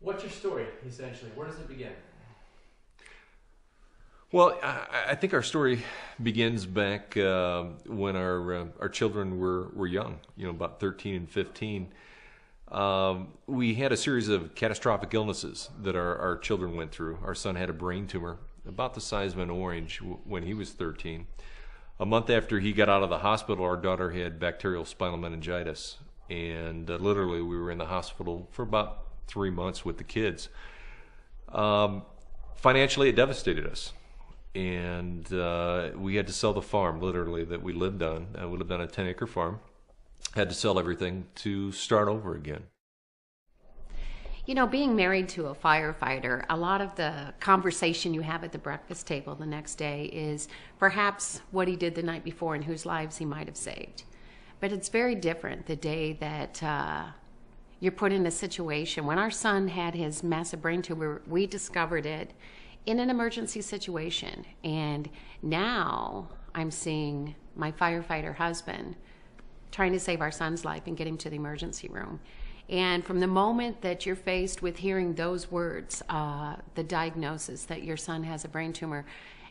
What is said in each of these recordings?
What's your story, essentially? Where does it begin? Well, I think our story begins back when our children were young, about 13 and 15. We had a series of catastrophic illnesses that our children went through. Our son had a brain tumor about the size of an orange when he was 13. A month after he got out of the hospital, our daughter had bacterial spinal meningitis. And literally we were in the hospital for about 3 months with the kids. Financially, it devastated us. And we had to sell the farm, literally, that we lived on. We lived on a 10-acre farm. Had to sell everything to start over again. Being married to a firefighter, a lot of the conversation you have at the breakfast table the next day is perhaps what he did the night before and whose lives he might have saved. But it's very different the day that you're put in a situation. When our son had his massive brain tumor, we discovered it in an emergency situation. And now I'm seeing my firefighter husband trying to save our son's life and get him to the emergency room. And from the moment that you're faced with hearing those words, the diagnosis that your son has a brain tumor,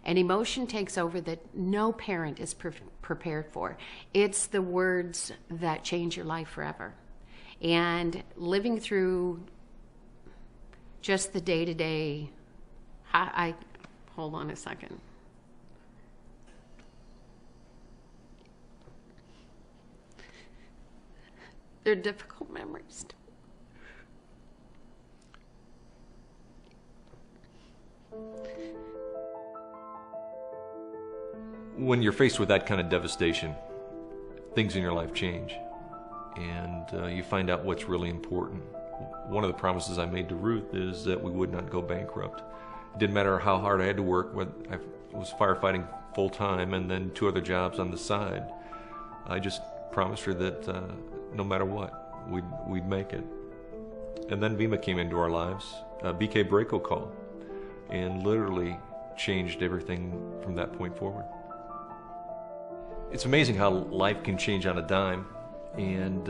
an emotion takes over that no parent is prepared for. It's the words that change your life forever. And living through just the day-to-day, hold on a second. They're difficult memories. When you're faced with that kind of devastation, things in your life change, and you find out what's really important. One of the promises I made to Ruth is that we would not go bankrupt. It didn't matter how hard I had to work. I was firefighting full-time and then 2 other jobs on the side. I just promised her that no matter what, we'd make it. And then VeMMA came into our lives, BK Braco call, and literally changed everything from that point forward. It's amazing how life can change on a dime, and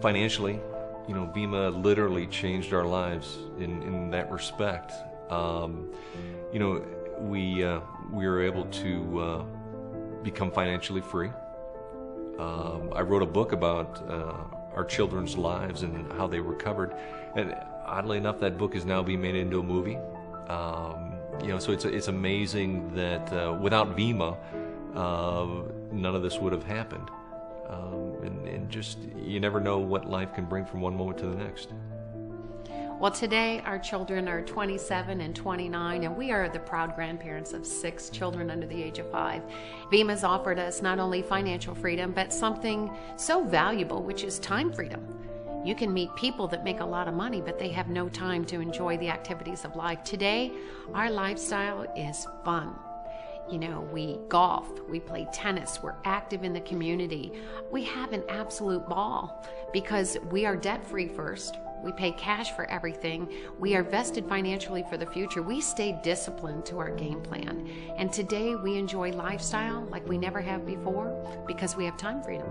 financially, VeMMA literally changed our lives in that respect. We were able to become financially free. I wrote a book about our children's lives and how they recovered, and oddly enough, that book is now being made into a movie. So it's amazing that without VeMMA, none of this would have happened. And just, you never know what life can bring from one moment to the next. Well, today our children are 27 and 29, and we are the proud grandparents of 6 children under the age of 5. VeMMA's offered us not only financial freedom, but something so valuable, which is time freedom. You can meet people that make a lot of money, but they have no time to enjoy the activities of life. Today, our lifestyle is fun. We golf, we play tennis, we're active in the community. We have an absolute ball because we are debt-free first. We pay cash for everything. We are vested financially for the future. We stay disciplined to our game plan. And today we enjoy lifestyle like we never have before because we have time freedom.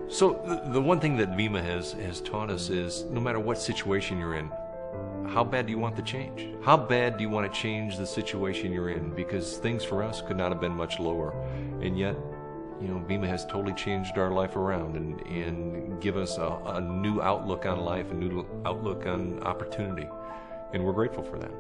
So the one thing that VeMMA has taught us is no matter what situation you're in, how bad do you want the change? How bad do you want to change the situation you're in? Because things for us could not have been much lower. And yet, VeMMA has totally changed our life around and give us a new outlook on life, a new outlook on opportunity. And we're grateful for that.